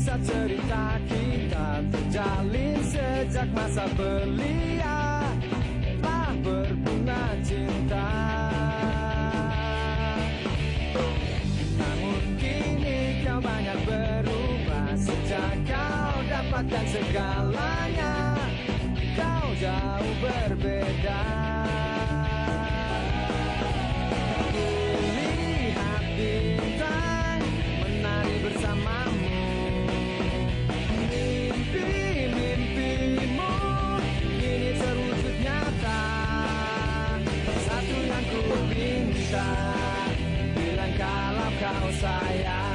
kisah cerita kita terjalin sejak masa belia, telah berbunga cinta. Namun kini kau banyak berubah sejak kau dapatkan segalanya. Kau jauh berbeda. Kulihat bintang menari bersamamu. Mimpi-mimpimu kini terwujud nyata. Satu yang ku minta, bilang kalau kau sayang.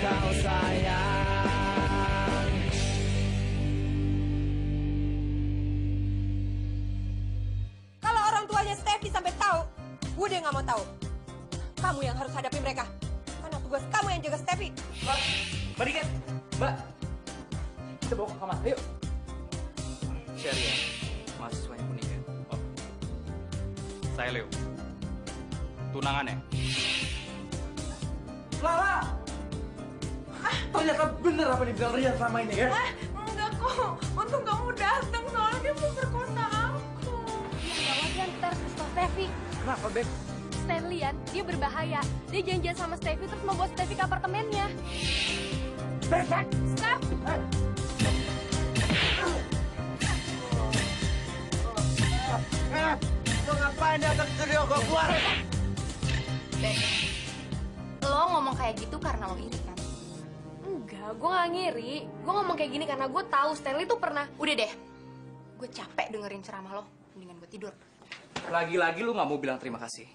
Kau sayang. Kalau orang tuanya Steffi sampai tahu, gue udah nggak mau tahu. Kamu yang harus hadapi mereka. Karena tugas kamu yang jaga Steffi. Mbak, Mbak Diket, Mbak. Kita bawa ke kamar, ayo. Sherry ya, mahasiswanya Kuningan. Oh. Saya Leo. Tunangannya. Lala! Ternyata bener apa yang dibilang Rian sama ini ya? Enggak kok, untung kamu datang soalnya dia mau perkosa aku. Gawat Yan, kita harus kasih tau Steffi. Kenapa, Beb? Stanley Yan, dia berbahaya. Dia janjian sama Steffi terus membawa Steffi ke apartemennya. Beb! Steph! Lo ngapain datang ke studio gue? Keluar! Beb, lo ngomong kayak gitu karena lo iri kan? Enggak, gue gak ngiri. Gue ngomong kayak gini karena gue tahu Stanley tuh pernah... Udah deh, gue capek dengerin ceramah lo. Mendingan gue tidur. Lagi-lagi lu gak mau bilang terima kasih.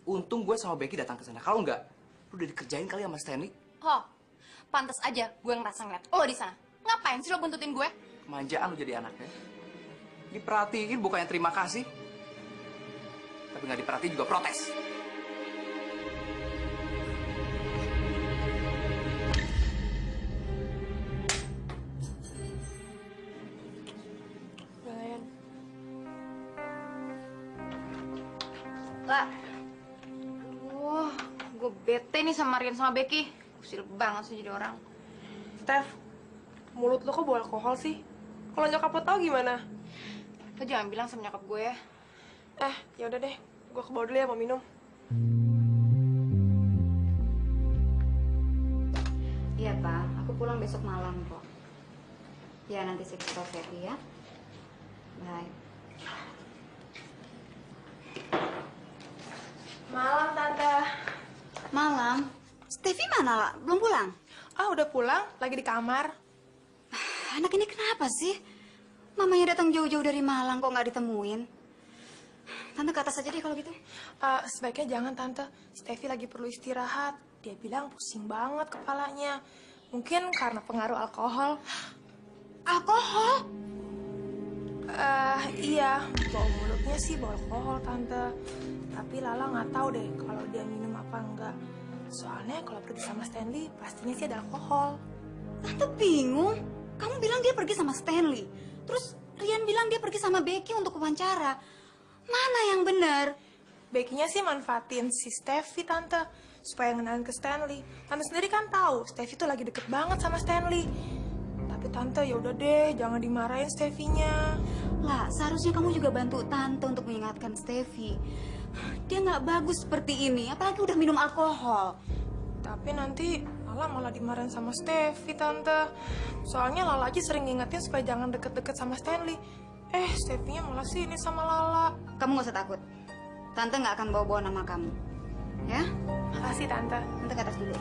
Untung gue sama Becky datang ke sana. Kalau enggak, lu udah dikerjain kali sama Stanley. Oh, pantas aja gue ngerasa ngeliat lo di sana. Ngapain sih lo buntutin gue? Kemanjaan lu jadi anaknya. Diperhatiin bukannya terima kasih. Tapi nggak diperhatiin juga protes. Lah, aduh, gue bete nih sama Rian sama Becky. Usil banget sih jadi orang. Steph, mulut lo kok bawa alkohol sih? Kalau nyokap lo tahu gimana? Lo jangan bilang sama nyokap gue ya. Ya udah deh, gue ke bawah dulu ya mau minum. Iya Pak, aku pulang besok malam kok. Ya nanti saya kasih tau Ferry ya. Bye. Malam, Tante. Malam? Steffi mana lah? Belum pulang? Udah pulang, lagi di kamar. Anak ini kenapa sih? Mamanya datang jauh-jauh dari Malang kok nggak ditemuin? Tante ke atas aja deh kalau gitu. Sebaiknya jangan, Tante. Steffi lagi perlu istirahat. Dia bilang pusing banget kepalanya. Mungkin karena pengaruh alkohol. Alkohol? Iya. Bau mulutnya sih bau alkohol, Tante. Tapi Lala nggak tahu deh kalau dia minum apa enggak. Soalnya kalau pergi sama Stanley, pastinya sih ada alkohol. Tante bingung. Kamu bilang dia pergi sama Stanley. Terus Rian bilang dia pergi sama Becky untuk wawancara. Mana yang benar? Becky-nya sih manfaatin si Steffi, Tante. Supaya ngenalin ke Stanley. Tante sendiri kan tahu, Steffi tuh lagi deket banget sama Stanley. Tapi Tante, ya udah deh, jangan dimarahin Steffi-nya. Lah, seharusnya kamu juga bantu Tante untuk mengingatkan Steffi. Dia nggak bagus seperti ini, apalagi udah minum alkohol. Tapi nanti Lala malah dimarahin sama Steffi, Tante. Soalnya Lala aja sering ngingetin supaya jangan deket-deket sama Stanley. Steffi-nya malah sini sama Lala. Kamu nggak usah takut. Tante nggak akan bawa-bawa nama kamu. Ya? Makasih, Tante. Tante ke atas dulu.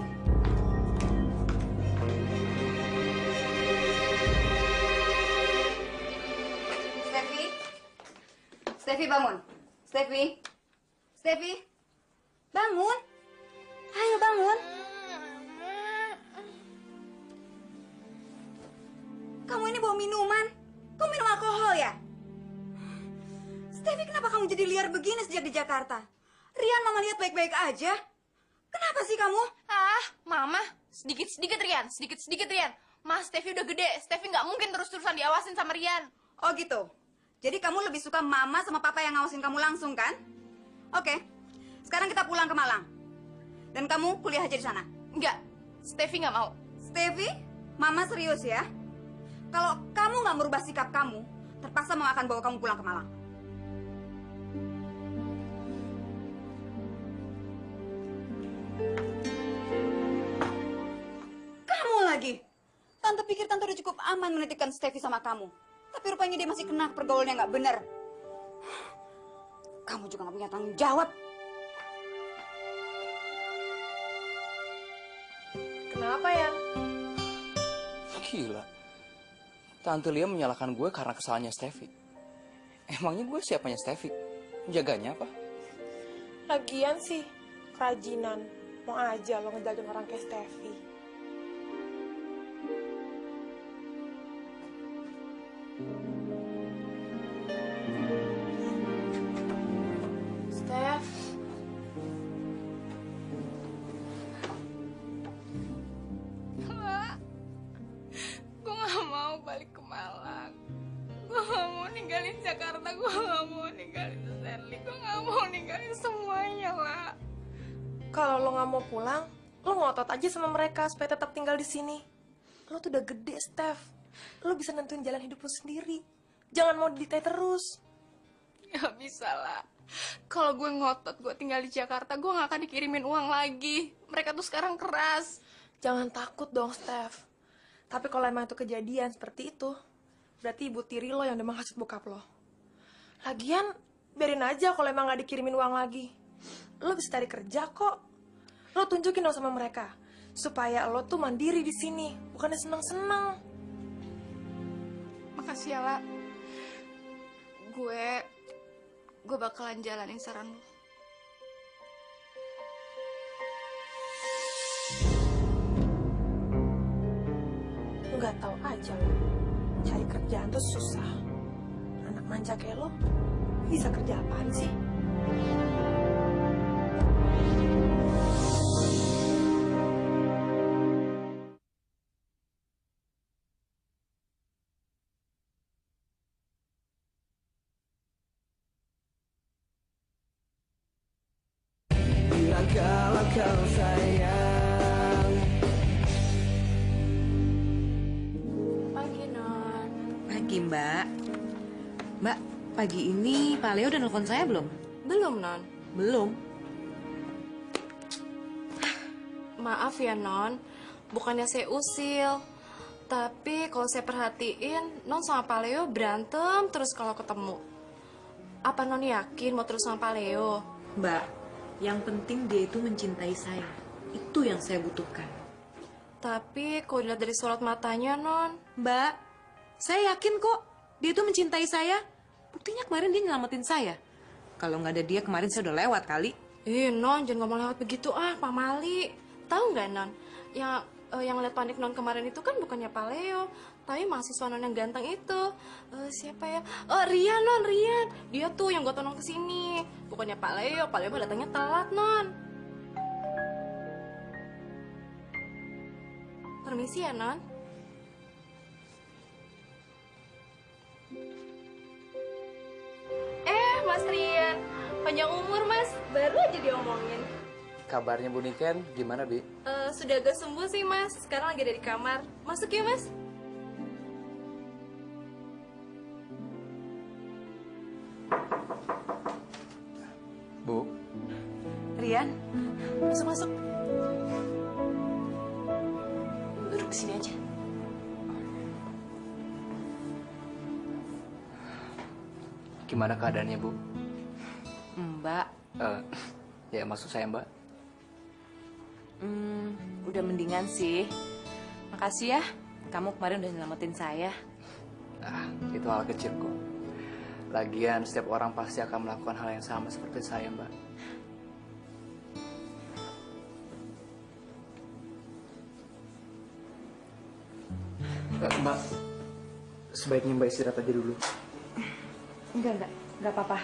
Steffi? Steffi bangun. Steffi? Steffi? Bangun. Ayo bangun. kamu ini bawa minuman. Kamu minum alkohol ya? Steffi, kenapa kamu jadi liar begini sejak di Jakarta? Rian, Mama lihat baik-baik aja. Kenapa sih kamu? Ah, Mama, sedikit-sedikit Rian, sedikit-sedikit Rian. Mas, Steffi udah gede, Steffi nggak mungkin terus-terusan diawasin sama Rian. Oh gitu. Jadi kamu lebih suka Mama sama Papa yang ngawasin kamu langsung kan? Oke. Sekarang kita pulang ke Malang. Dan kamu kuliah aja di sana. Enggak, Steffi nggak mau. Steffi, Mama serius ya. Kalau kamu nggak merubah sikap kamu, terpaksa Mama akan bawa kamu pulang ke Malang. Kamu lagi. Tante pikir Tante udah cukup aman menitipkan Steffi sama kamu. Tapi rupanya dia masih kena pergaulan yang nggak benar. Kamu juga nggak punya tanggung jawab. Kenapa ya? Gila. Tante Lia menyalahkan gue karena kesalahannya Steffi. Emangnya gue siapanya Steffi? Menjaganya apa? Lagian sih, kerajinan. Mau aja lo ngejagain orang kayak Steffi. Steph. Gue nggak mau balik ke Malang. Gue nggak mau ninggalin Jakarta. Gue nggak mau ninggalin Stanley. Gue nggak mau ninggalin semuanya lah. Kalau lo nggak mau pulang, lo ngotot aja sama mereka supaya tetap tinggal di sini. Lo tuh udah gede, Steph. Lo bisa nentuin jalan hidup lo sendiri. Jangan mau didikte terus. Gak bisa lah. Kalau gue ngotot gue tinggal di Jakarta, gue gak akan dikirimin uang lagi. Mereka tuh sekarang keras. Jangan takut dong, Steph. Tapi kalau emang itu kejadian seperti itu, berarti ibu tiri lo yang udah menghasut bokap lo. Lagian, biarin aja kalau emang gak dikirimin uang lagi. Lo bisa cari kerja kok. Lo tunjukin dong sama mereka. Supaya lo tuh mandiri di sini, bukannya seneng-seneng. Makasih ya, La. Gue bakalan jalanin saran lo. Nggak tahu aja lo. Cari kerjaan tuh susah. Anak manja kayak lo, bisa kerja apaan sih? Bilang kalau kau sayang. Pagi, Non. Pagi, Mbak. Mbak, pagi ini Pak Leo udah nelfon saya belum? Belum, Non. Belum. Maaf ya, Non. Bukannya saya usil. Tapi kalau saya perhatiin, Non sama Pak Leo berantem terus kalau ketemu. Apa Non yakin mau terus sama Pak Leo? Mbak, yang penting dia itu mencintai saya. Itu yang saya butuhkan. Tapi kalau dilihat dari sorot matanya, Non. Mbak, saya yakin kok dia itu mencintai saya. Buktinya kemarin dia nyelamatin saya. Kalau nggak ada dia kemarin saya udah lewat kali. Non, jangan ngomong lewat begitu Pak Mali. Tahu nggak, Non? Yang lihat panik Non kemarin itu kan bukannya Pak Leo, tapi mahasiswa Non yang ganteng itu. Siapa ya? Rian, Non, Rian. Dia tuh yang gue tonton kesini. Bukannya Pak Leo mah datangnya telat, Non. Permisi ya, Non. Mas Rian, panjang umur Mas, baru aja diomongin. Kabarnya Bu Niken gimana, Bi? Sudah agak sembuh sih Mas, sekarang lagi ada di kamar. Masuk ya Mas. Bu, Rian, Masuk. Duduk sini aja. gimana keadaannya, Bu? Mbak, Ya maksud saya, Mbak. udah mendingan sih. Makasih ya, kamu kemarin udah nyelamatin saya. Itu hal kecil kok. Lagian setiap orang pasti akan melakukan hal yang sama seperti saya, Mbak. Mbak, sebaiknya Mbak istirahat aja dulu. Enggak apa-apa.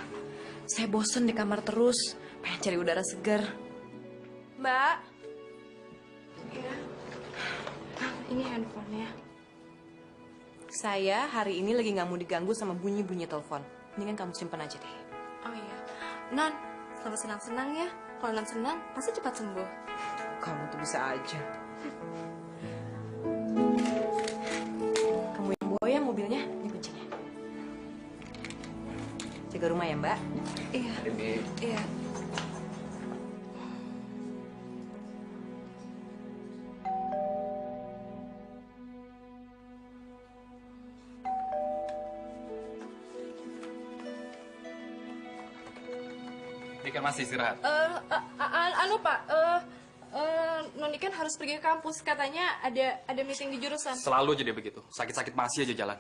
Saya bosen di kamar terus, pengen cari udara segar. Mbak. Iya. Ini handphonenya. Saya hari ini lagi nggak mau diganggu sama bunyi-bunyi telepon. Mendingan kamu simpan aja deh. Oh iya. Non, selamat senang-senang ya. Kalau non senang, pasti cepat sembuh. Kamu tuh bisa aja. Kamu yang bawa ya mobilnya, ini kuncinya. Jaga rumah ya, Mbak. Iya. Iya. Dia kan masih istirahat. Anu Pak, Noni kan harus pergi ke kampus. Katanya ada meeting di jurusan. Selalu aja dia begitu. Sakit-sakit masih aja jalan.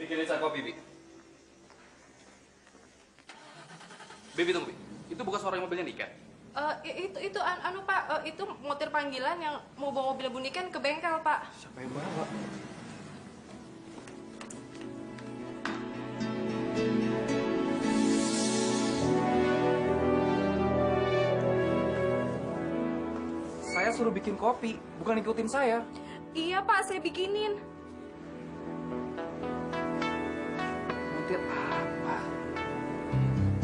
Bikinin saya kopi, Bi. Bibi tunggu, Bi. Itu bukan suara mobilnya Niken. Itu anu Pak, itu motor panggilan yang mau bawa mobil Bu Niken ke bengkel Pak. Siapa yang bawa? Saya suruh bikin kopi, bukan ikutin saya. Iya Pak, saya bikinin. Montir apa?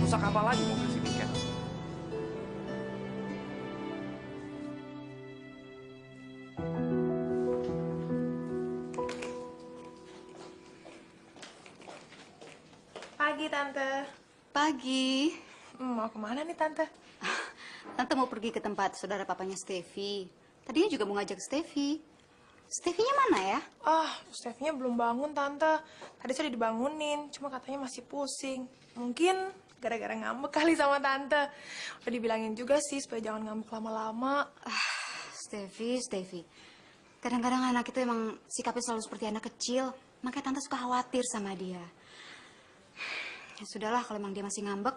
Rusak apa lagi mobil si Niken? Pagi, Tante. Pagi. Mau kemana nih, Tante? Tante mau pergi ke tempat saudara papanya Steffi. Tadinya juga mau ngajak Steffi. Steffi-nya mana ya? Steffi-nya belum bangun, Tante. Tadi sudah dibangunin, cuma katanya masih pusing. Mungkin gara-gara ngambek kali sama Tante. Udah dibilangin juga sih supaya jangan ngambek lama-lama. Steffi. Kadang-kadang anak itu emang sikapnya selalu seperti anak kecil. Makanya Tante suka khawatir sama dia. Ya sudahlah, kalau emang dia masih ngambek.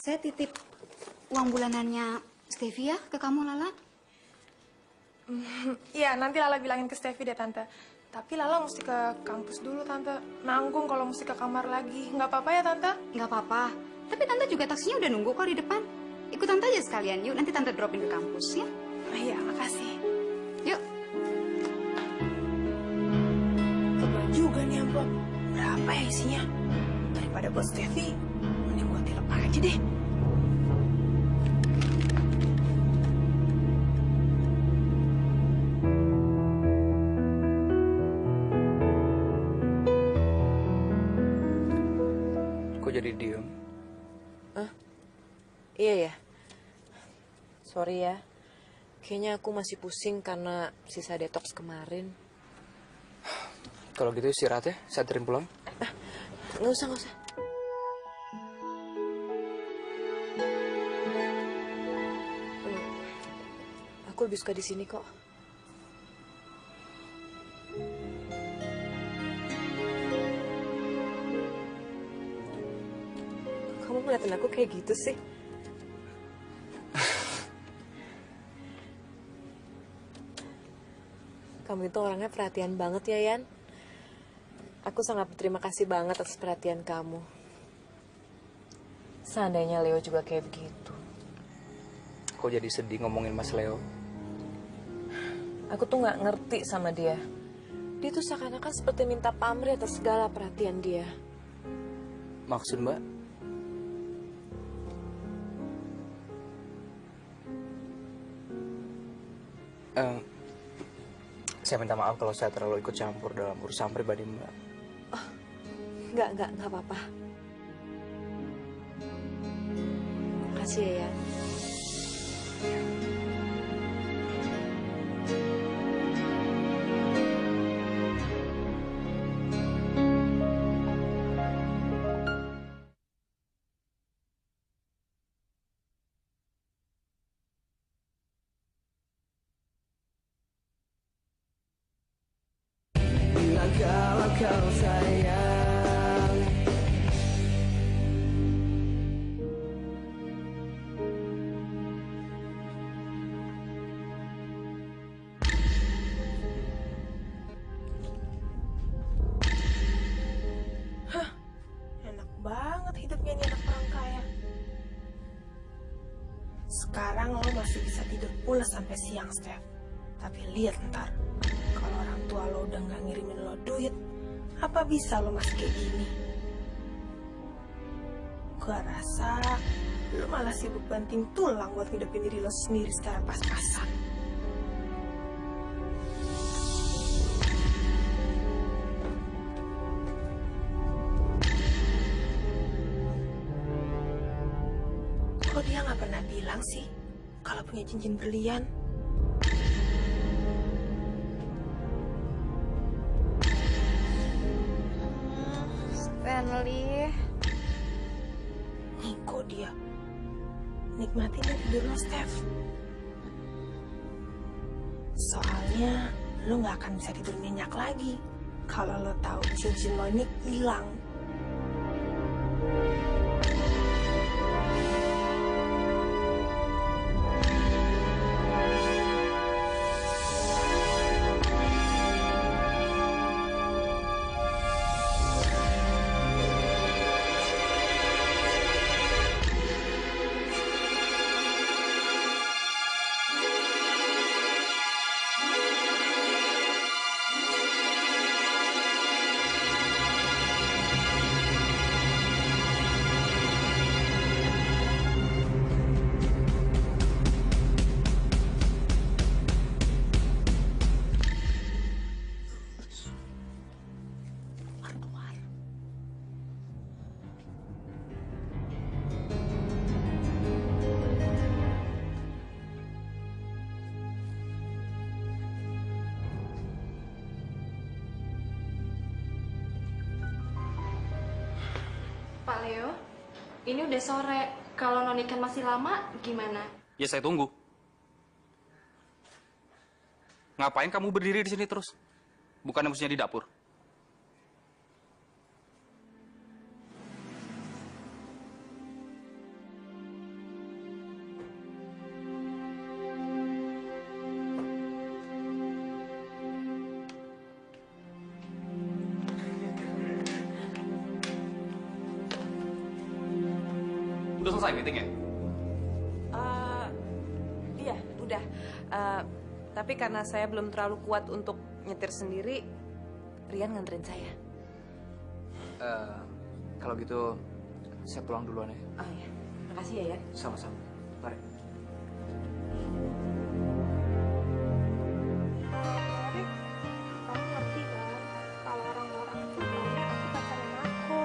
Saya titip uang bulanannya Steffi ya ke kamu, Lala. Iya, nanti Lala bilangin ke Steffi deh, Tante. Tapi Lala mesti ke kampus dulu, Tante. Nanggung kalau mesti ke kamar lagi. Nggak apa-apa ya, Tante? Nggak apa-apa. Tapi Tante juga taksinya udah nunggu kok di depan. Ikut Tante aja sekalian, yuk. Nanti Tante dropin ke kampus, ya. Iya, makasih. Yuk. Tebal juga nih amplop. Berapa ya isinya? Daripada buat Steffi, mending buat tilep aja deh. Kok jadi diem? Iya ya. Sorry ya. Kayaknya aku masih pusing karena sisa detox kemarin. Kalau gitu istirahat ya, saya anterin pulang. Nggak usah. Aku lebih suka di sini kok. Kamu ngeliatin aku kayak gitu sih? Kamu itu orangnya perhatian banget ya, Yan. Aku sangat berterima kasih banget atas perhatian kamu. Seandainya Leo juga kayak begitu. Kok jadi sedih ngomongin Mas Leo? Aku tuh nggak ngerti sama dia. Dia tuh seakan-akan seperti minta pamrih atas segala perhatian dia. Maksud Mbak? Saya minta maaf kalau saya terlalu ikut campur dalam urusan pribadi Mbak. Nggak apa-apa. Makasih ya, Yan. Bilang kalau kau sayang, lo masih bisa tidur pulas sampai siang, Steph. Tapi lihat ntar, kalau orang tua lo udah nggak ngirimin lo duit, apa bisa lo masih kayak gini? Gua rasa lo malah sibuk banting tulang buat ngidupin diri lo sendiri secara pas-pasan. Kok dia nggak pernah bilang sih kalau punya cincin berlian? Stanley. Nih kok dia nikmatin tidur lo, Steph. Soalnya lo nggak akan bisa tidur nyenyak lagi kalau lo tahu cincin lo ini hilang. Pak Leo, ini udah sore. Kalau nonikan masih lama, gimana? Ya saya tunggu. Ngapain kamu berdiri di sini terus? Bukannya mestinya di dapur? Udah selesai meetingnya? Iya, udah. Tapi karena saya belum terlalu kuat untuk nyetir sendiri, Rian nganterin saya. Kalau gitu, saya pulang duluan ya. Oh ya, makasih ya ya. Sama-sama. Mari. Rik, kamu ngerti kan kalau orang-orang itu taunya aku pacaran aku.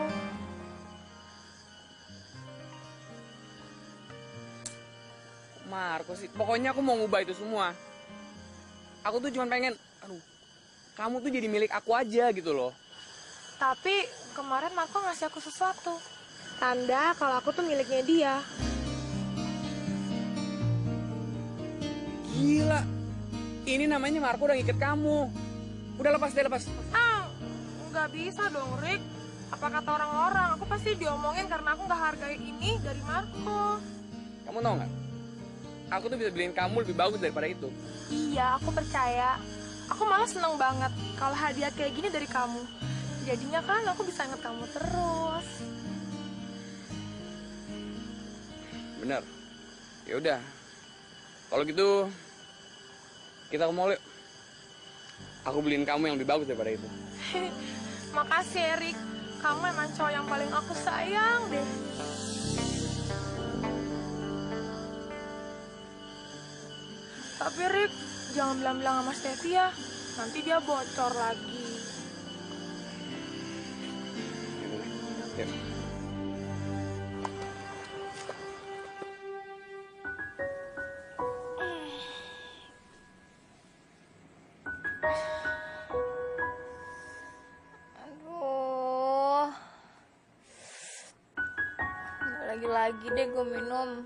Marco sih, pokoknya aku mau ngubah itu semua. Aku tuh cuma pengen, kamu tuh jadi milik aku aja gitu loh. Tapi kemarin Marco ngasih aku sesuatu. Tanda kalau aku tuh miliknya dia. Gila, ini namanya Marco udah ngikat kamu. Udah lepas deh, lepas. Nggak bisa dong, Rick. Apa kata orang-orang? Aku pasti diomongin karena aku nggak hargai ini dari Marco. Kamu tau nggak? Aku tuh bisa beliin kamu lebih bagus daripada itu. Iya, aku percaya. Aku malah seneng banget kalau hadiah kayak gini dari kamu. Jadinya kan aku bisa inget kamu terus. Bener. Ya udah. Kalau gitu, kita ke mall yuk. Aku beliin kamu yang lebih bagus daripada itu. Makasih, Erik. Kamu emang cowok yang paling aku sayang deh. Tapi Rick, jangan bilang-bilang sama Steffi ya. Nanti dia bocor lagi. Yuk. Aduh. Lagi-lagi deh gue minum.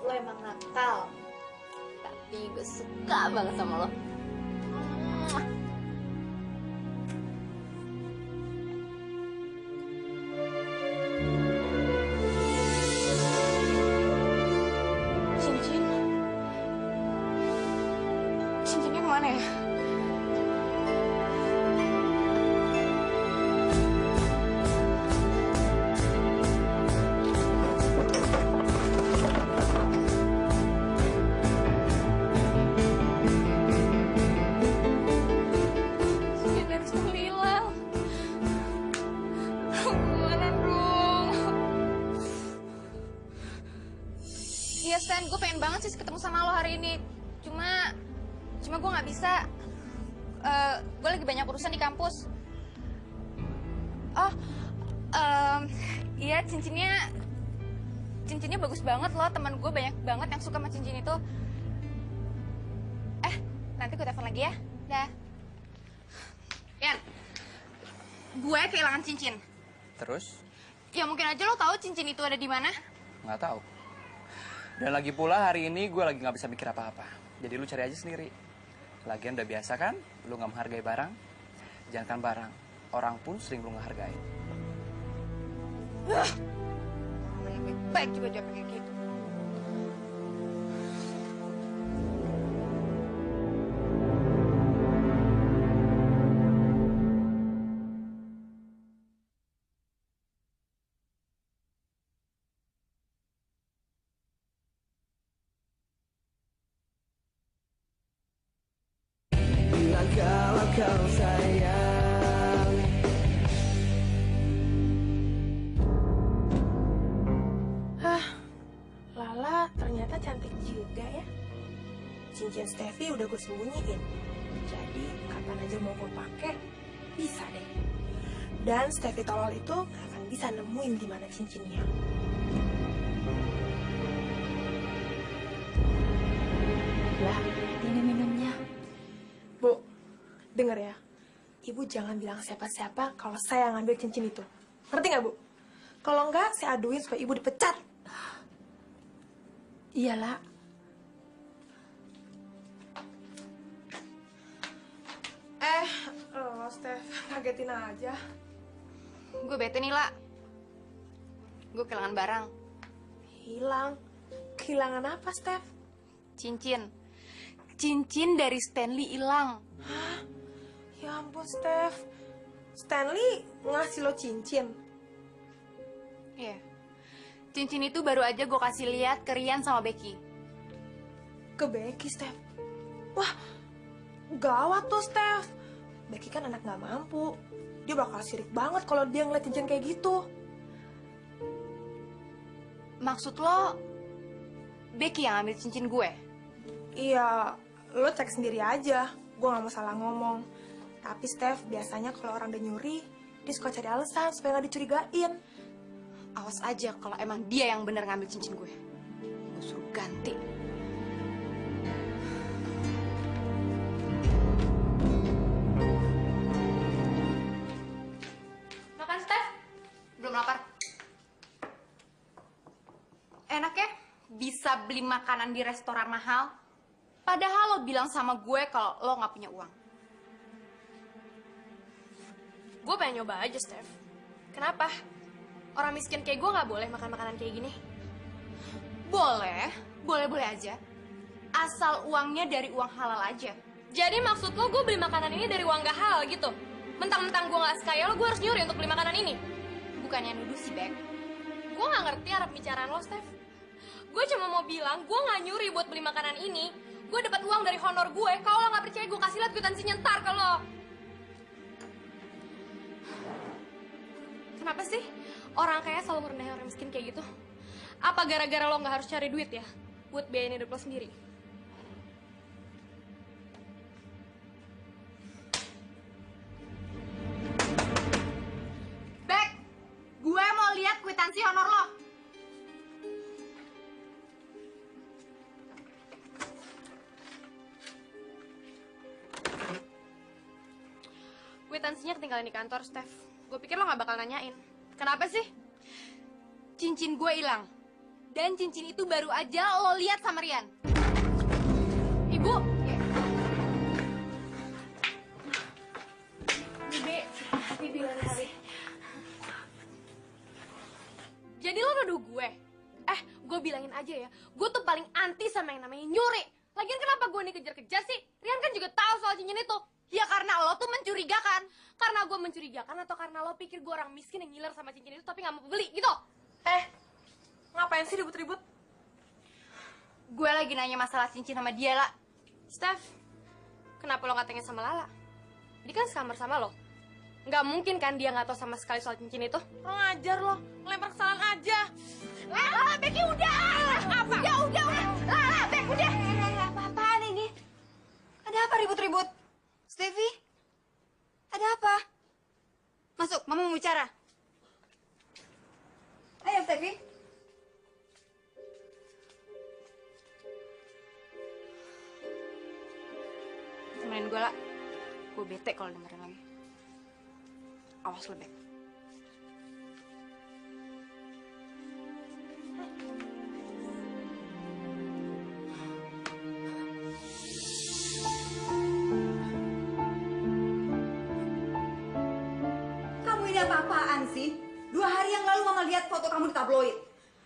Lo emang nakal, tapi gue suka banget sama lo. Cincinnya kemana ya? Stan, gue pengen banget sih ketemu sama lo hari ini. Cuma gue nggak bisa. Gue lagi banyak urusan di kampus. Oh, iya cincinnya bagus banget loh. Teman gue banyak banget yang suka sama cincin itu. Nanti gue telepon lagi ya. Dah. Yan, gue kehilangan cincin. Terus? Ya mungkin aja lo tahu cincin itu ada di mana. Nggak tahu. Dan lagi pula hari ini gue lagi nggak bisa mikir apa-apa. Jadi lu cari aja sendiri. Lagian udah biasa kan, lu nggak menghargai barang. Jangankan barang, orang pun sering lu nggak hargai. Orang lebih baik juga jawab kayak gitu. Bilang kalau kau sayang. Lala ternyata cantik juga ya. Cincin Steffi udah gue sembunyiin. Jadi kapan aja mau gue pakai, bisa deh. Dan Steffi tolol itu gak akan bisa nemuin di mana cincinnya. Lah, Ini minumnya. Bu, denger ya. Ibu jangan bilang siapa-siapa kalau saya ngambil cincin itu. Ngerti nggak, Bu? Kalau nggak, saya aduin supaya ibu dipecat. Iyalah. Lo, Steph, ngagetin aja. Gue bete nih, La. Gue kehilangan barang. Hilang. Kehilangan apa, Steph? Cincin. Cincin dari Stanley hilang. Ya ampun, Steph. Stanley ngasih lo cincin. Iya. Cincin itu baru aja gue kasih lihat ke Rian sama Becky. Ke Becky, Steph. Wah, gawat tuh, Steph. Becky kan anak nggak mampu. Dia bakal sirik banget kalau dia ngeliat cincin kayak gitu. Maksud lo, Becky yang ambil cincin gue? Iya, lo cek sendiri aja. Gue nggak mau salah ngomong. Tapi Steph, biasanya kalau orang udah nyuri, dia suka cari alasan supaya nggak dicurigain. Awas aja kalau emang dia yang bener ngambil cincin gue. Gue suruh ganti. Makan, Steph? Belum lapar. Enak ya? Bisa beli makanan di restoran mahal. Padahal lo bilang sama gue kalau lo nggak punya uang. Gue pengen nyoba aja, Steph. Kenapa? Orang miskin kayak gue nggak boleh makan makanan kayak gini? Boleh, boleh-boleh aja. Asal uangnya dari uang halal aja. Jadi maksud lo gue beli makanan ini dari uang gak halal gitu? Mentang-mentang gue gak sekaya lo, gue harus nyuri untuk beli makanan ini? Bukannya nuduh sih, Bek. Gue gak ngerti arah pembicaraan lo, Steph. Gue cuma mau bilang, gue gak nyuri buat beli makanan ini. Gue dapat uang dari honor gue. Kalau lo gak percaya, gue kasih liat kwitansinya ntar ke lo. Kenapa sih orang kaya selalu merendahin orang miskin kayak gitu? Apa gara-gara lo gak harus cari duit ya? Buat biayain hidup lo sendiri? Bek, gue mau lihat kwitansi honor lo. Kwitansinya ketinggalan di kantor, Steph. Gue pikir lo gak bakal nanyain. Kenapa sih? Cincin gue hilang. Dan cincin itu baru aja lo lihat sama Rian. Ibu! Bibi lain kali. Jadi lo nuduh gue? Gue bilangin aja ya, gue tuh paling anti sama yang namanya nyuri. Lagian kenapa gue nih kejar-kejar sih? Rian kan juga tahu soal cincin itu. Ya karena lo tuh mencurigakan. Karena gue mencurigakan atau karena lo pikir gue orang miskin yang ngiler sama cincin itu tapi gak mau beli gitu? Ngapain sih ribut-ribut? Gue lagi nanya masalah cincin sama dia, lah. Steph, kenapa lo gak tanya sama Lala? Dia kan sekamar sama lo. Nggak mungkin kan dia nggak tahu sama sekali soal cincin itu? Lo ngajar lo, ngelempar kesalahan aja. Becky udah. Apa? Udah. Becky udah. Apa-apaan ini? Ada apa ribut-ribut? Steffi? Ada apa? Masuk, Mama mau bicara. Ayo, Steffi. Temenin gue lah. Gue bete kalau dengerin lagi. Awas lo, Bek. Kamu ini apa-apaan sih? 2 hari yang lalu Mama lihat foto kamu di tabloid.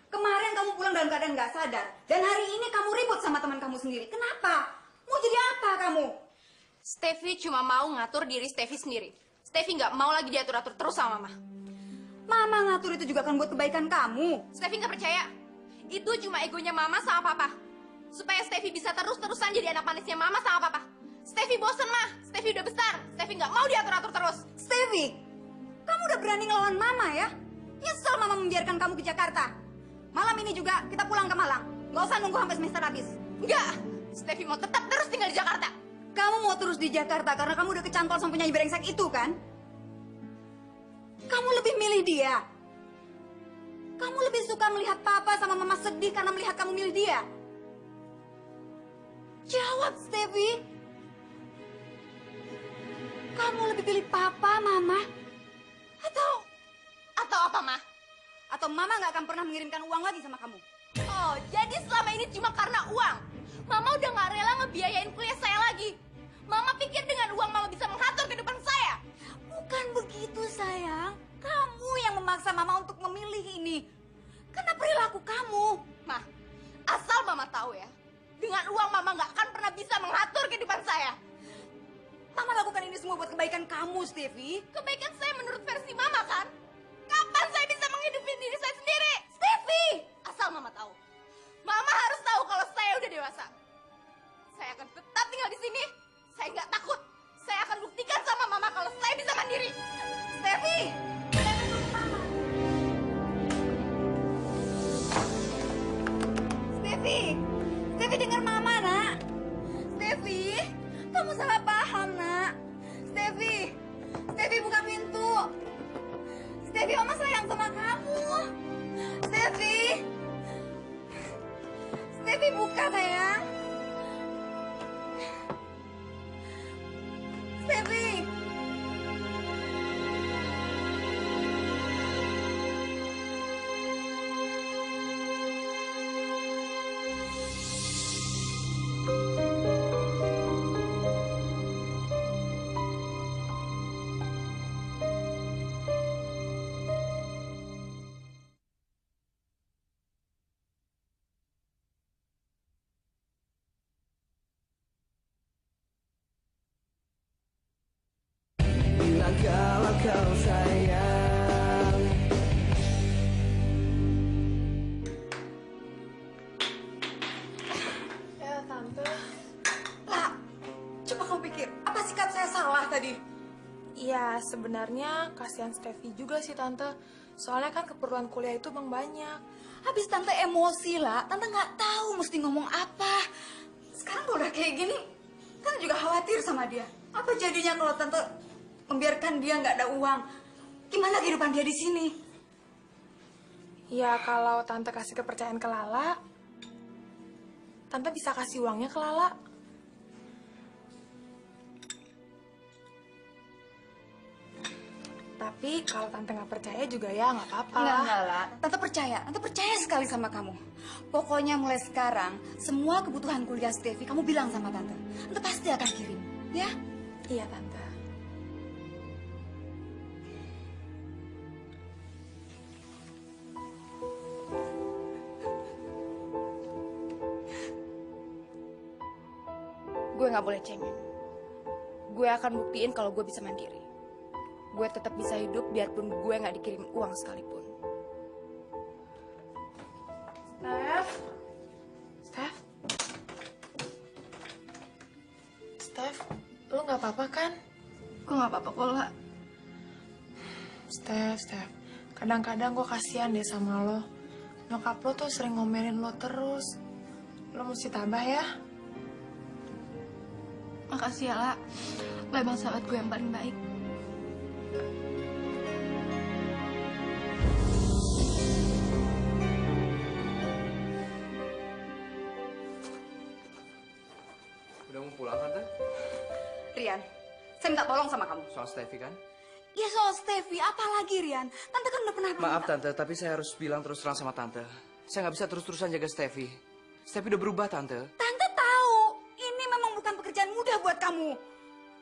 Kemarin kamu pulang dalam keadaan nggak sadar. Dan hari ini kamu ribut sama teman kamu sendiri. Kenapa? Mau jadi apa kamu? Steffi cuma mau ngatur diri Steffi sendiri. Steffi nggak mau lagi diatur-atur terus sama Mama. Mama ngatur itu juga kan buat kebaikan kamu. Steffi nggak percaya. Itu cuma egonya Mama sama Papa. Supaya Steffi bisa terus-terusan jadi anak manisnya Mama sama Papa. Steffi bosen, Mah. Steffi udah besar. Steffi nggak mau diatur-atur terus. Steffi, kamu udah berani ngelawan Mama ya? Nyesel Mama membiarkan kamu ke Jakarta. Malam ini juga kita pulang ke Malang. Nggak usah nunggu sampai semester habis. Enggak. Steffi mau tetap terus tinggal di Jakarta. Kamu mau terus di Jakarta karena kamu udah kecantol sama penyanyi brengsek itu kan? Kamu lebih milih dia. Kamu lebih suka melihat Papa sama Mama sedih karena melihat kamu milih dia. Jawab, Steffi. Kamu lebih pilih Papa, Mama? Atau apa, Mah? Atau Mama nggak akan pernah mengirimkan uang lagi sama kamu? Oh, jadi selama ini cuma karena uang. Mama udah nggak rela ngebiayain kuliah saya lagi. Mama pikir dengan uang Mama bisa mengatur kehidupan saya. Bukan begitu, sayang. Kamu yang memaksa Mama untuk memilih ini. Karena perilaku kamu. Mah, asal Mama tahu ya, dengan uang Mama nggak akan pernah bisa mengatur kehidupan saya. Mama lakukan ini semua buat kebaikan kamu, Steffi. Kebaikan saya menurut versi Mama kan? Kapan saya bisa menghidupi diri saya sendiri? Steffi! Asal Mama tahu. Mama harus tahu kalau saya udah dewasa. Saya akan tetap tinggal di sini. Saya nggak takut. Saya akan buktikan sama Mama kalau saya bisa mandiri. Steffi! Steffi! Steffi dengar Mama, nak. Steffi, kamu salah paham, nak. Steffi! Steffi buka pintu. Steffi, Mama sayang sama kamu. Steffi! Steffi buka, sayang. Steffi! Bilang kalau kau sayang. Ya, Tante. Lah, coba kamu pikir, apa sikap saya salah tadi? Iya, sebenarnya kasihan Steffi juga sih, Tante. Soalnya kan keperluan kuliah itu bang banyak. Habis Tante emosi lah, Tante nggak tahu mesti ngomong apa. Sekarang kalau udah kayak gini, Tante juga khawatir sama dia. Apa jadinya kalau Tante membiarkan dia nggak ada uang? Gimana kehidupan dia di sini? Ya, kalau Tante kasih kepercayaan ke Lala, Tante bisa kasih uangnya ke Lala. Tapi kalau Tante nggak percaya juga ya nggak apa-apa. Enggak lah. Tante percaya sekali sama kamu. Pokoknya mulai sekarang, semua kebutuhan kuliah Steffi kamu bilang sama Tante. Tante pasti akan kirim, ya? Iya, Tante. Gue nggak boleh cengeng. Gue akan buktiin kalau gue bisa mandiri. Gue tetap bisa hidup biarpun gue nggak dikirim uang sekalipun. Steph, lu nggak apa-apa kan? Gue nggak apa-apa kok, lah. Steph, kadang-kadang gue kasihan deh sama lo. Nyokap lo tuh sering ngomelin lo terus. Lo mesti tabah ya. Makasih ya, La. Lo emang sahabat gue yang paling baik. Udah mau pulang, Tante? Rian, saya minta tolong sama kamu. Soal Steffi kan? Ya soal Steffi, apalagi Rian? Tante kan udah pernah Maaf, Tante, tapi saya harus bilang terus terang sama Tante. Saya nggak bisa terus-terusan jaga Steffi. Steffi udah berubah, Tante. Tante tahu, ini memang bukan pekerjaan mudah buat kamu.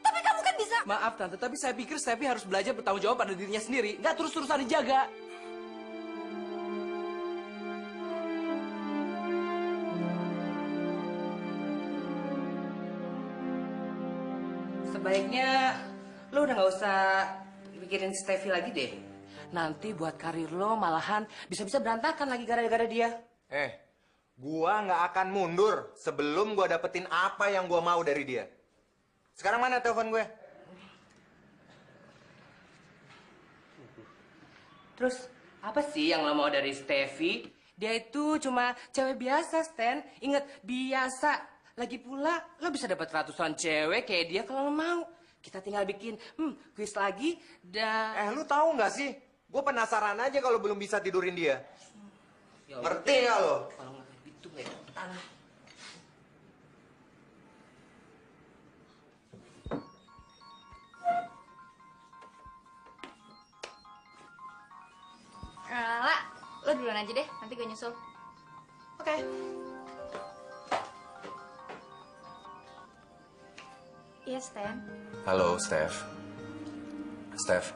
Tapi kamu kan bisa... Maaf, Tante, tapi saya pikir Steffi harus belajar bertanggung jawab pada dirinya sendiri. Nggak terus-terusan dijaga. Sebaiknya lo udah gak usah mikirin Steffi lagi deh. Nanti buat karir lo malahan bisa-bisa berantakan lagi gara-gara dia. Gua nggak akan mundur sebelum gua dapetin apa yang gua mau dari dia. Sekarang mana telepon gue? Terus apa sih yang lo mau dari Steffi? Dia itu cuma cewek biasa, Stan. Ingat, biasa. Lagi pula lo bisa dapat ratusan cewek kayak dia kalau lo mau. Kita tinggal bikin kuis lagi dan... Lu tahu nggak sih? Gue penasaran aja kalau belum bisa tidurin dia. Ngerti nggak lo? Kalau nggak kayak gitu kayak tanah. La, lo duluan aja deh, nanti gue nyusul. Oke. Iya, Stan. Halo, Steph. Steph,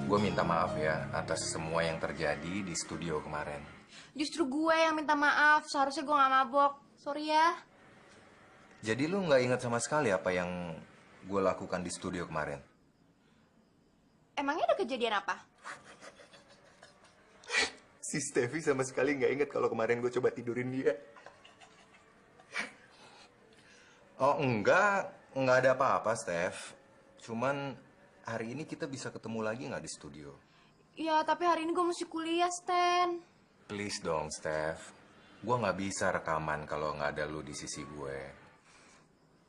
gue minta maaf ya atas semua yang terjadi di studio kemarin. Justru gue yang minta maaf, seharusnya gue gak mabok. Sorry ya. Jadi lu nggak ingat sama sekali apa yang gue lakukan di studio kemarin? Emangnya ada kejadian apa? Si Steffi sama sekali nggak ingat kalau kemarin gue coba tidurin dia. Oh enggak ada apa-apa, Steph. Cuman hari ini kita bisa ketemu lagi nggak di studio? Ya, tapi hari ini gue mesti kuliah, Stan. Please dong, Steph. Gue nggak bisa rekaman kalau nggak ada lu di sisi gue.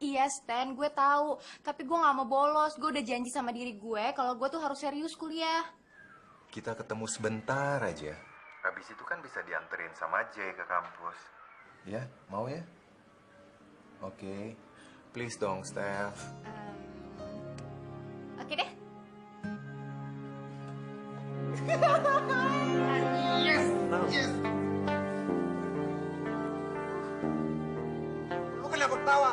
Iya, Stan, gue tahu. Tapi gue gak mau bolos. Gue udah janji sama diri gue kalau gue tuh harus serius kuliah. Kita ketemu sebentar aja. Habis itu kan bisa dianterin sama Jay ke kampus. Ya, mau ya? Oke. Please dong, Steph. Oke deh. Yes! Yes! Lu kenapa ketawa?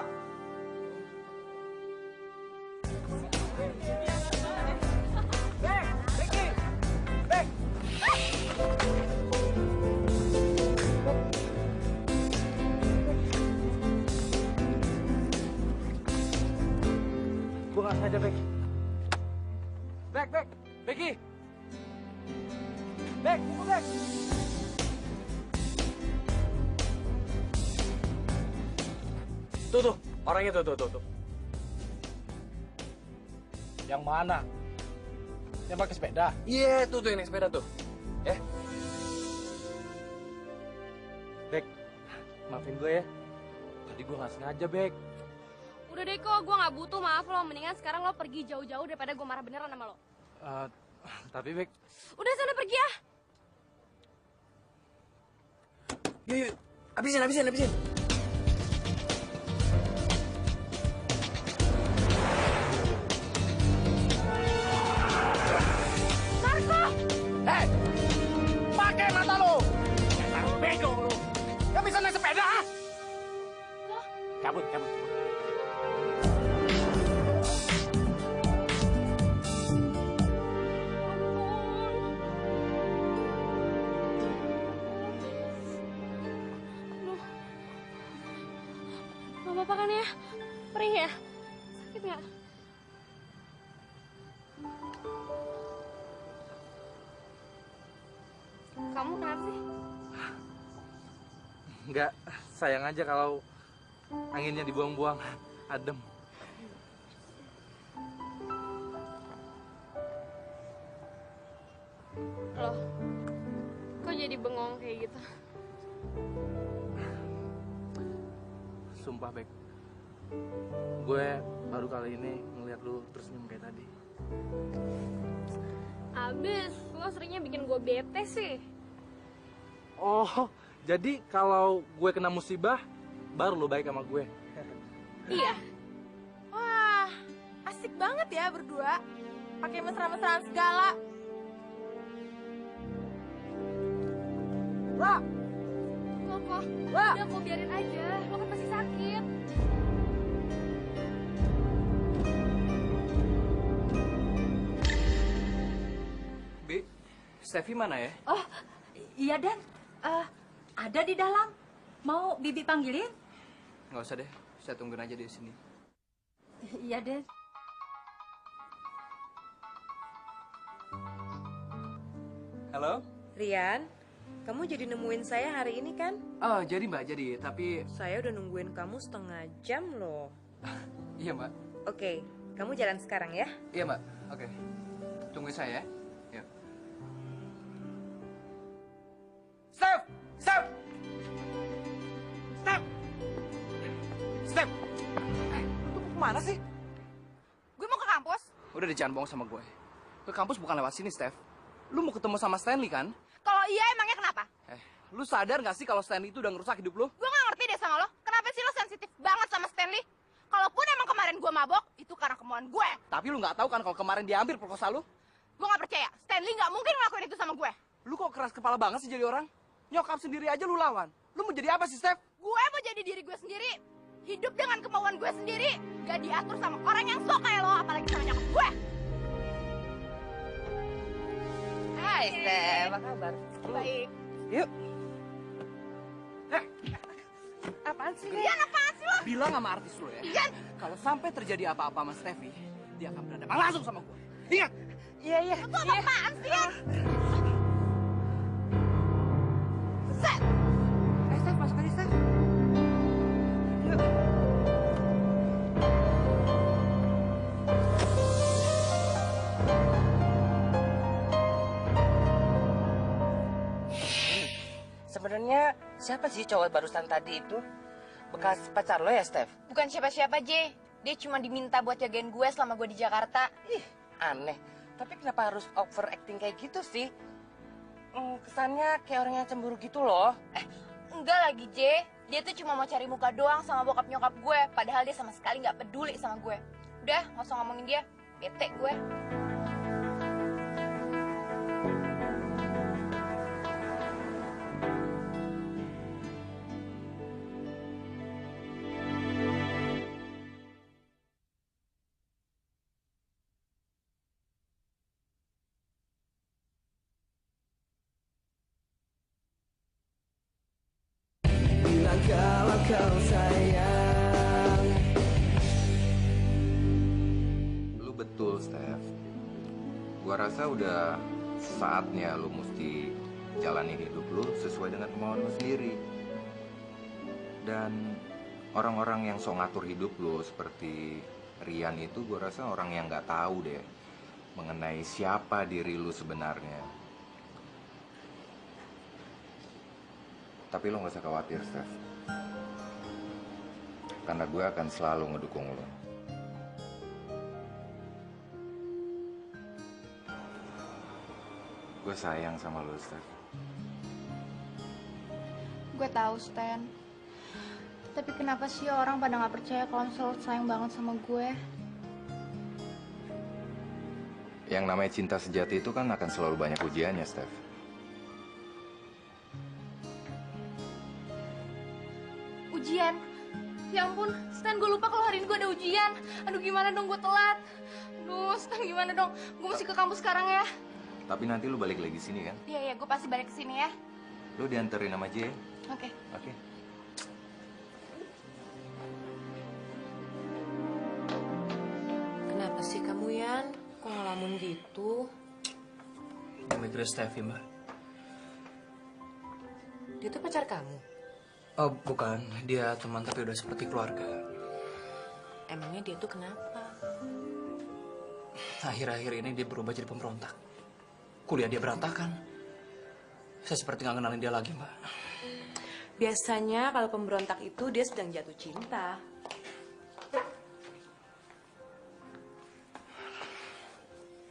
Gue nggak sengaja, Bek. Becky. Bek, tunggu, Bek. Tuh, orangnya tuh. Yang mana? Yang pakai sepeda? Iya, tuh yang naik sepeda tuh. Ya. Bek, maafin gue ya. Tadi gue nggak sengaja, Bek. Udah deh kok, gue gak butuh maaf lo. Mendingan sekarang lo pergi jauh-jauh daripada gue marah beneran sama lo. Tapi, Bek. Udah sana pergi ya. Yuk, habisin. Marco! Hei! Pakai mata lo! Dasar bego lo! Gak bisa naik sepeda, ha? Cabut. Gak apa-apa kan ya? Perih ya? Sakit gak? Kamu kenapa sih? Enggak, sayang aja kalau anginnya dibuang-buang. Adem. jadi bengong kayak gitu. Sumpah, Bek. Gue baru kali ini ngeliat lu tersenyum kayak tadi. Abis, lo seringnya bikin gue bete sih. Oh, jadi kalau gue kena musibah, baru lu baik sama gue. Iya. Wah, asik banget ya berdua. Pakai mesra-mesraan segala. Wah, Kok, udah kok biarin aja. Lo kan pasti sakit. Bi, Steffi mana ya? Oh, iya Dan. Ada di dalam. Mau Bibi panggilin? Nggak usah deh, saya tungguin aja di sini. Iya Den. Halo? Rian, kamu jadi nemuin saya hari ini kan? Oh, jadi Mbak, jadi. Tapi... Saya udah nungguin kamu setengah jam loh. Iya, Mbak. Oke, kamu jalan sekarang ya? Iya, Mbak. Oke. Tungguin saya ya. Yuk. Step! Step! Step! Step! Lu tuh kemana sih? Gue mau ke kampus. Udah deh, jangan bohong sama gue. Ke kampus bukan lewat sini, Steph. Lu mau ketemu sama Stanley kan? Kalau iya emangnya kenapa? Lu sadar gak sih kalau Stanley itu udah ngerusak hidup lu? Gue gak ngerti deh sama lo. Kenapa sih lo sensitif banget sama Stanley? Kalaupun emang kemarin gue mabok, itu karena kemauan gue. Tapi lu gak tahu kan kalau kemarin dia ambil perkosa lu? Gue gak percaya. Stanley gak mungkin ngelakuin itu sama gue. Lu kok keras kepala banget sih jadi orang? Nyokap sendiri aja lu lawan. Lu mau jadi apa sih, Steph? Gue mau jadi diri gue sendiri. Hidup dengan kemauan gue sendiri. Gak diatur sama orang yang sok kayak lo, apalagi sama nyokap gue. Hai, Steph. Apa kabar? Baik. Yuk. Apaan sih? Ian, apaan sih lo? Bilang sama artis lu ya. Ian. Kalau sampai terjadi apa-apa sama Steffi, dia akan berhadapan langsung sama gue. Ingat? Iya, iya. Lo tuh apaan sih, Ian? Set. Steph, masuk aja, Steph. Yuk. Sebenarnya siapa sih cowok barusan tadi itu? Bekas pacar lo ya, Steph? Bukan siapa-siapa, J. Dia cuma diminta buat jagain gue selama gue di Jakarta. Ih, aneh. Tapi kenapa harus overacting kayak gitu sih? Kesannya kayak orang yang cemburu gitu loh. Enggak lagi, J. Dia tuh cuma mau cari muka doang sama bokap nyokap gue. Padahal dia sama sekali nggak peduli sama gue. Udah, nggak usah ngomongin dia. Bete gue. Bilang kalau kau sayang. Lu betul, Steph. Gua rasa udah saatnya lu mesti jalani hidup lu sesuai dengan kemauan lu sendiri. Dan orang-orang yang sok ngatur hidup lu seperti Rian itu gua rasa orang yang nggak tahu deh mengenai siapa diri lu sebenarnya. Tapi lo gak usah khawatir, Steph. Karena gue akan selalu ngedukung lo. Gue sayang sama lo, Steph. Gue tahu, Stan. Tapi kenapa sih orang pada nggak percaya kalau misalnya lo sayang banget sama gue? Yang namanya cinta sejati itu kan akan selalu banyak ujiannya, Steph. Ujian? Ya ampun, Stan, gue lupa kalau hari ini gue ada ujian. Aduh, gimana dong, gue telat. Aduh, Stan, gimana dong? Gue mesti ke kampus sekarang ya. Tapi nanti lu balik lagi sini kan? Iya, iya, gue pasti balik ke sini ya. Lu dianterin sama Jay. Oke. Oke. Kenapa sih kamu, Yan? Kok ngelamun gitu? Mikirin Steffi, Mbak. Dia tuh pacar kamu? Oh, bukan. Dia teman tapi udah seperti keluarga. Emangnya dia tuh kenapa? Akhir-akhir ini dia berubah jadi pemberontak. Kuliah dia berantakan. Saya seperti nggak kenalin dia lagi, Mbak. Biasanya kalau pemberontak itu dia sedang jatuh cinta.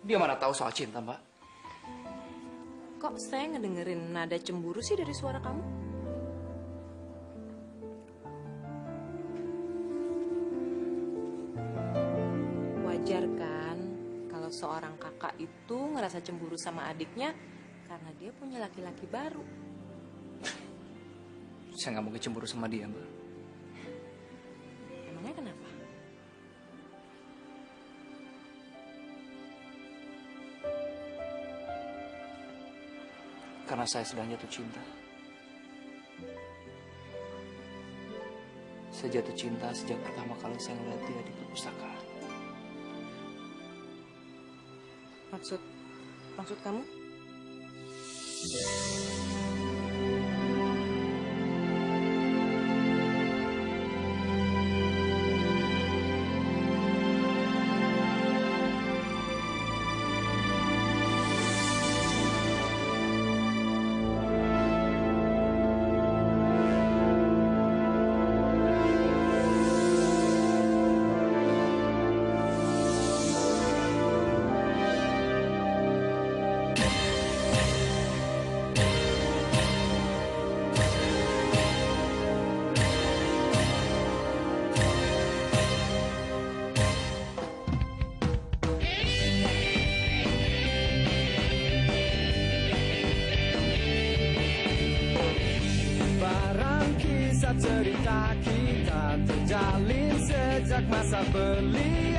Dia mana tahu soal cinta, Mbak? Kok saya ngedengerin nada cemburu sih dari suara kamu? Wajar kan kalau seorang kakak itu ngerasa cemburu sama adiknya karena dia punya laki-laki baru. Saya nggak mungkin cemburu sama dia, Mbak. Emangnya kenapa? Karena saya sedang jatuh cinta. Saya jatuh cinta sejak pertama kali saya ngeliat dia di perpustakaan. Maksud kamu? Barang kisah cerita kita terjalin sejak masa belia.